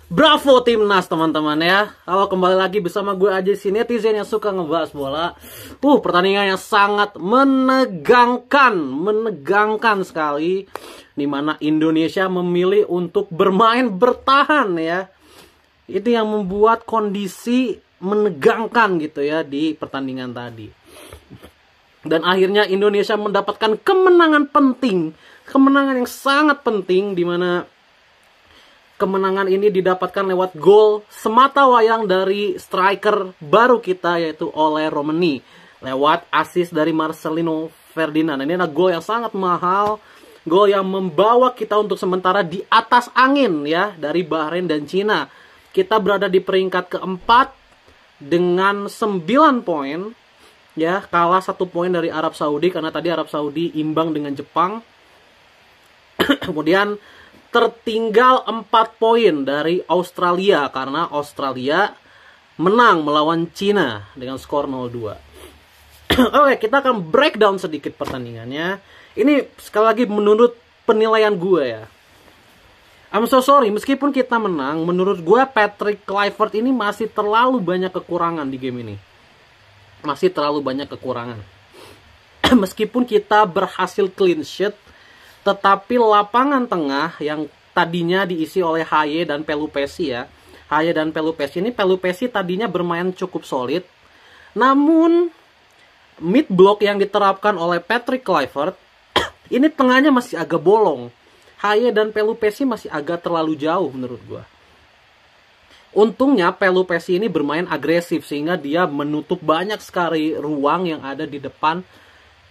Bravo Timnas teman-teman ya. Halo, kembali lagi bersama gue aja sini, netizen yang suka ngebahas bola. Pertandingan yang sangat menegangkan sekali, dimana Indonesia memilih untuk bermain bertahan ya. Itu yang membuat kondisi menegangkan gitu ya di pertandingan tadi. Dan akhirnya Indonesia mendapatkan kemenangan penting, kemenangan yang sangat penting, dimana kemenangan ini didapatkan lewat gol semata wayang dari striker baru kita, yaitu Ole Romeni, lewat assist dari Marcelino Ferdinand. Ini adalah gol yang sangat mahal, gol yang membawa kita untuk sementara di atas angin ya dari Bahrain dan Cina. Kita berada di peringkat keempat dengan 9 poin ya, kalah 1 poin dari Arab Saudi karena tadi Arab Saudi imbang dengan Jepang. Kemudian tertinggal 4 poin dari Australia karena Australia menang melawan Cina dengan skor 0-2. Oke, kita akan breakdown sedikit pertandingannya. Ini sekali lagi menurut penilaian gue ya. I'm so sorry, meskipun kita menang, menurut gue Patrick Kluivert ini masih terlalu banyak kekurangan di game ini. Masih terlalu banyak kekurangan. Meskipun kita berhasil clean sheet, tetapi lapangan tengah yang tadinya diisi oleh Haye dan Pelupesi ya. Haye dan Pelupesi ini, Pelupesi tadinya bermain cukup solid. Namun mid block yang diterapkan oleh Patrick Kluivert ini tengahnya masih agak bolong. Haye dan Pelupesi masih agak terlalu jauh menurut gua. Untungnya Pelupesi ini bermain agresif sehingga dia menutup banyak sekali ruang yang ada di depan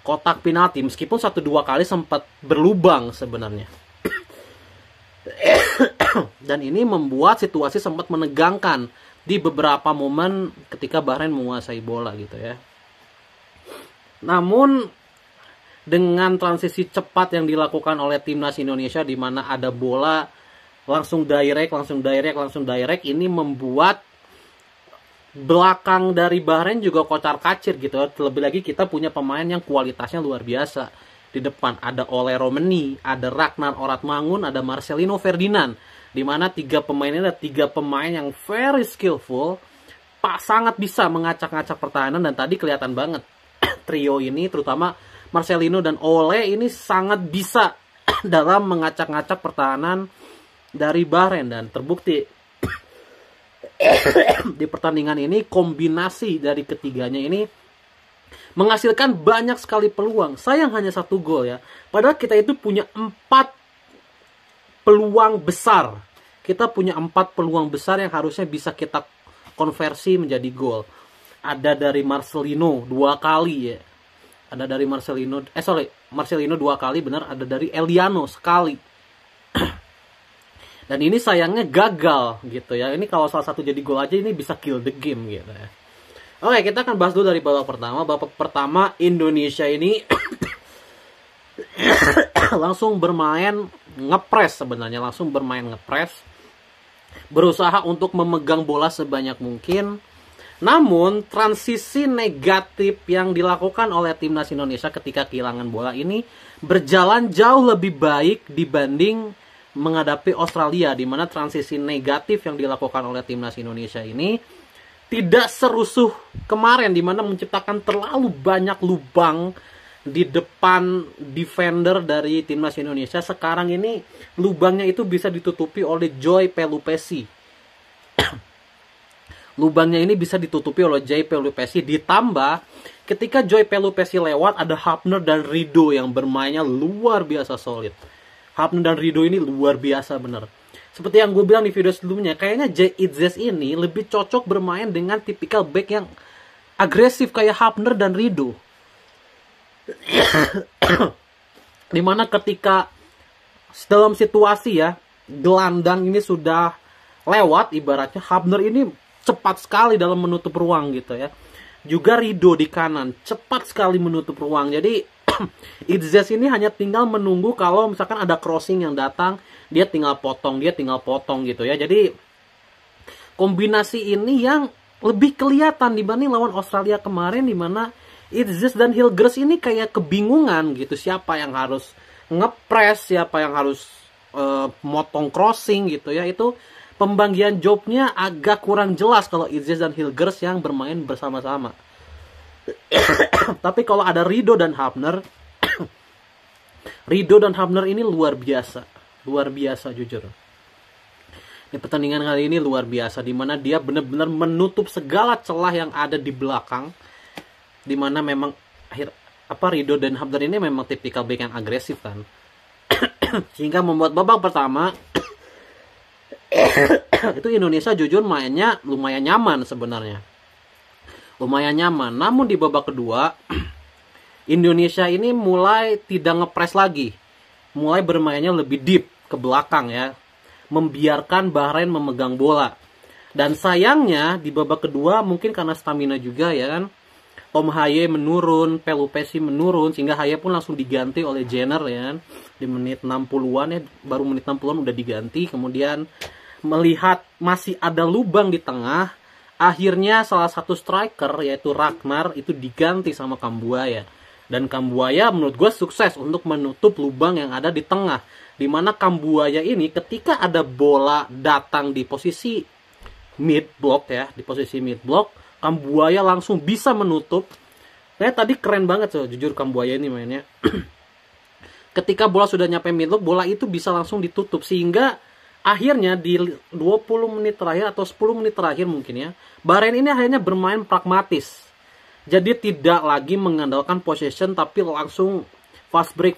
kotak penalti, meskipun 1-2 kali sempat berlubang sebenarnya. Dan ini membuat situasi sempat menegangkan di beberapa momen ketika Bahrain menguasai bola gitu ya. Namun dengan transisi cepat yang dilakukan oleh timnas Indonesia, di mana ada bola langsung direct, ini membuat belakang dari Bahrain juga kocar-kacir gitu. Terlebih lagi kita punya pemain yang kualitasnya luar biasa. Di depan ada Ole Romeni, ada Ragnar Oratmangun, ada Marcelino Ferdinand. Dimana 3 pemain ini ada 3 pemain yang very skillful, sangat bisa mengacak-ngacak pertahanan. Dan tadi kelihatan banget trio ini, terutama Marcelino dan Ole ini sangat bisa dalam mengacak-ngacak pertahanan dari Bahrain. Dan terbukti di pertandingan ini kombinasi dari ketiganya ini menghasilkan banyak sekali peluang. Sayang hanya 1 gol ya. Padahal kita itu punya 4 peluang besar. Kita punya 4 peluang besar yang harusnya bisa kita konversi menjadi gol. Ada dari Marcelino 2 kali ya. Ada dari Marcelino 2 kali, benar. Ada dari Eliano sekali. Dan ini sayangnya gagal gitu ya. Ini kalau salah satu jadi gol aja ini bisa kill the game gitu ya. Oke, kita akan bahas dulu dari babak pertama. Babak pertama Indonesia ini langsung bermain ngepres sebenarnya. Langsung bermain ngepres. Berusaha untuk memegang bola sebanyak mungkin. Namun transisi negatif yang dilakukan oleh timnas Indonesia ketika kehilangan bola ini berjalan jauh lebih baik dibanding menghadapi Australia, di mana transisi negatif yang dilakukan oleh timnas Indonesia ini tidak serusuh kemarin, di mana menciptakan terlalu banyak lubang di depan defender dari timnas Indonesia. Sekarang ini lubangnya itu bisa ditutupi oleh Joy Pelupesi. Lubangnya ini bisa ditutupi oleh Joy Pelupesi, ditambah ketika Joy Pelupesi lewat ada Hafner dan Rido yang bermainnya luar biasa solid. Hafner dan Rido ini luar biasa bener. Seperti yang gue bilang di video sebelumnya, kayaknya Jay Itzes ini lebih cocok bermain dengan tipikal back yang agresif kayak Hafner dan Rido. Dimana ketika dalam situasi ya, gelandang ini sudah lewat, ibaratnya Hafner ini cepat sekali dalam menutup ruang gitu ya. Juga Rido di kanan, cepat sekali menutup ruang. Jadi Itzes ini hanya tinggal menunggu kalau misalkan ada crossing yang datang, dia tinggal potong gitu ya. Jadi kombinasi ini yang lebih kelihatan dibanding lawan Australia kemarin, di mana Itzes dan Hilgers ini kayak kebingungan gitu, siapa yang harus ngepres, siapa yang harus motong crossing gitu ya. Itu pembagian jobnya agak kurang jelas kalau Idzes dan Hilgers yang bermain bersama-sama. Tapi kalau ada Rido dan Hafner, Rido dan Hafner ini luar biasa jujur. Di pertandingan kali ini luar biasa, dimana dia benar-benar menutup segala celah yang ada di belakang, dimana memang Rido dan Hafner ini memang tipikal back yang agresif kan, sehingga membuat babak pertama itu Indonesia jujur mainnya lumayan nyaman sebenarnya, namun di babak kedua Indonesia ini mulai tidak ngepres lagi, mulai bermainnya lebih deep ke belakang ya, membiarkan Bahrain memegang bola. Dan sayangnya di babak kedua mungkin karena stamina juga ya kan, Tom Haye menurun, Pelupesi menurun, sehingga Haye pun langsung diganti oleh Jenner ya kan. Di menit 60-an ya, baru menit 60-an udah diganti. Kemudian melihat masih ada lubang di tengah, akhirnya salah satu striker yaitu Ragnar itu diganti sama Kambuaya. Dan Kambuaya menurut gue sukses untuk menutup lubang yang ada di tengah. Dimana Kambuaya ini ketika ada bola datang di posisi mid block ya, di posisi mid block, Kambuaya langsung bisa menutup. Tadi keren banget tuh, jujur Kambuaya ini mainnya. Ketika bola sudah nyampe mid block, bola itu bisa langsung ditutup. Sehingga akhirnya di 20 menit terakhir atau 10 menit terakhir mungkin ya, Bahrain ini akhirnya bermain pragmatis. Jadi tidak lagi mengandalkan possession, tapi langsung fast break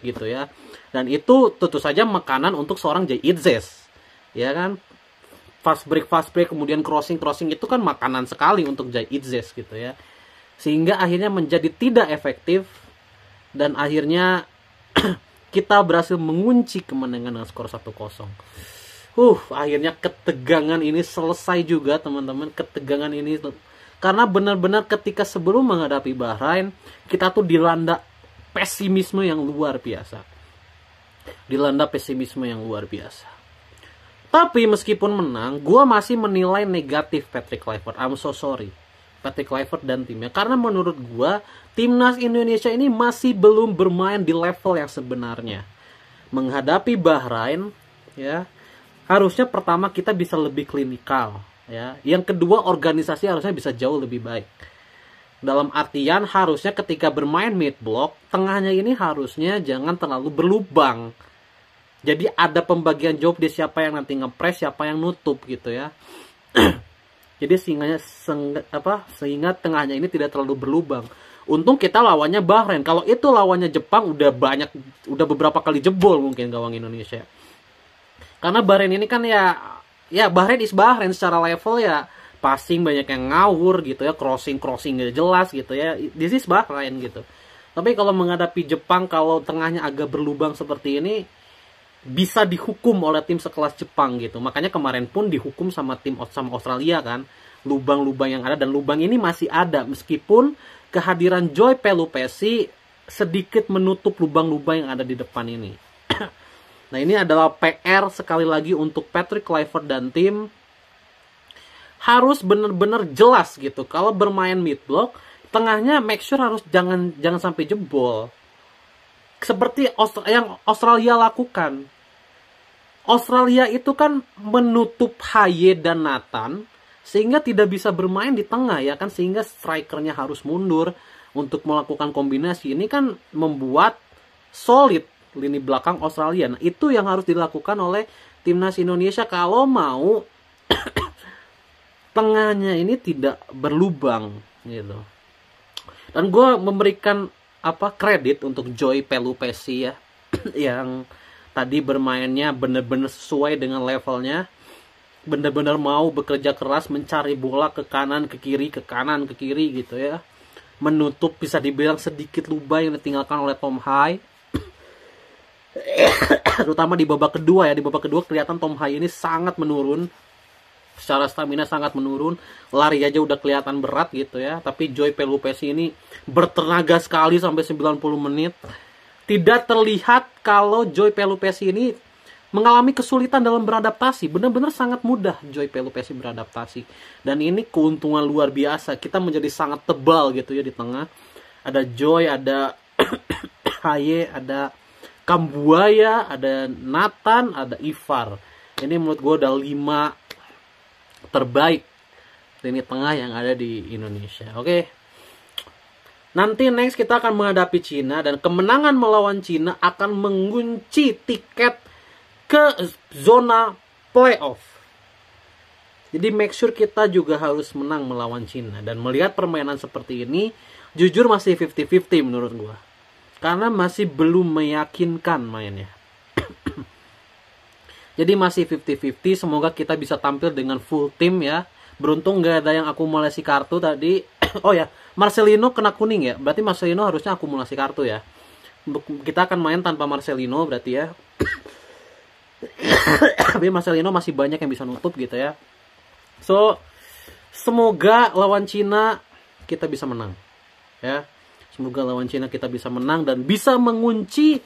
gitu ya. Dan itu tentu saja makanan untuk seorang Jay Idzes. Ya kan? Fast break, kemudian crossing itu kan makanan sekali untuk Jay Idzes gitu ya. Sehingga akhirnya menjadi tidak efektif. Dan akhirnya kita berhasil mengunci kemenangan dengan skor 1-0. Akhirnya ketegangan ini selesai juga teman-teman. Ketegangan ini karena benar-benar ketika sebelum menghadapi Bahrain, kita tuh dilanda pesimisme yang luar biasa. Tapi meskipun menang, gue masih menilai negatif Patrick Kluivert. I'm so sorry. Patrick Kluivert dan timnya. Karena menurut gue, timnas Indonesia ini masih belum bermain di level yang sebenarnya. Menghadapi Bahrain, ya, harusnya pertama kita bisa lebih klinikal. Ya, yang kedua organisasi harusnya bisa jauh lebih baik. Dalam artian harusnya ketika bermain mid block, tengahnya ini harusnya jangan terlalu berlubang. Jadi ada pembagian job di siapa yang nanti ngepres, siapa yang nutup gitu ya. Jadi sehingga tengahnya ini tidak terlalu berlubang. Untung kita lawannya Bahrain. Kalau itu lawannya Jepang udah beberapa kali jebol mungkin gawang Indonesia. Karena Bahrain ini kan ya Bahrain is Bahrain secara level ya, passing banyak yang ngawur gitu ya, crossing gak jelas gitu ya. This is Bahrain gitu. Tapi kalau menghadapi Jepang, kalau tengahnya agak berlubang seperti ini, bisa dihukum oleh tim sekelas Jepang gitu. Makanya kemarin pun dihukum sama Australia kan, lubang-lubang yang ada, dan lubang ini masih ada meskipun kehadiran Joy Pelupesi sedikit menutup lubang-lubang yang ada di depan ini. Nah, ini adalah PR sekali lagi untuk Patrick Kluivert dan tim. Harus benar-benar jelas gitu. Kalau bermain mid block, tengahnya make sure harus jangan sampai jebol. Seperti yang Australia lakukan. Australia itu kan menutup Haye dan Nathan sehingga tidak bisa bermain di tengah ya kan, sehingga strikernya harus mundur untuk melakukan kombinasi. Ini kan membuat solid lini belakang Australia. Nah, itu yang harus dilakukan oleh timnas Indonesia kalau mau tengahnya ini tidak berlubang gitu. Dan gue memberikan kredit untuk Joy Pelupesi ya yang tadi bermainnya benar-benar sesuai dengan levelnya, benar-benar mau bekerja keras mencari bola ke kanan ke kiri gitu ya, menutup bisa dibilang sedikit lubang yang ditinggalkan oleh Tom Haye. Terutama di babak kedua ya, di babak kedua kelihatan Tom Haye ini sangat menurun, secara stamina sangat menurun, lari aja udah kelihatan berat gitu ya. Tapi Joy Pelupesi ini bertenaga sekali sampai 90 menit. Tidak terlihat kalau Joy Pelupesi ini mengalami kesulitan dalam beradaptasi. Benar-benar sangat mudah Joy Pelupesi beradaptasi. Dan ini keuntungan luar biasa, kita menjadi sangat tebal gitu ya di tengah. Ada Joy, ada Haye, ada Kambuaya, ada Nathan, ada Ivar. Ini menurut gue udah 5 terbaik lini tengah yang ada di Indonesia. Oke. Nanti next kita akan menghadapi Cina, dan kemenangan melawan Cina akan mengunci tiket ke zona playoff. Jadi make sure kita juga harus menang melawan Cina. Dan melihat permainan seperti ini, jujur masih 50-50 menurut gua. Karena masih belum meyakinkan mainnya. Jadi masih 50-50, semoga kita bisa tampil dengan full tim ya. Beruntung gak ada yang akumulasi kartu tadi. Oh ya, Marcelino kena kuning ya. Berarti Marcelino harusnya akumulasi kartu ya. Kita akan main tanpa Marcelino berarti ya. Tapi Marcelino masih banyak yang bisa nutup gitu ya. So, semoga lawan Cina kita bisa menang. Ya. Semoga lawan Cina kita bisa menang dan bisa mengunci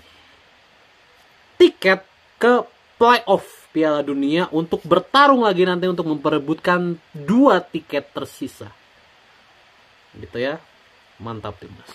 tiket ke playoff Piala Dunia untuk bertarung lagi nanti untuk memperebutkan 2 tiket tersisa. Gitu ya. Mantap timnas.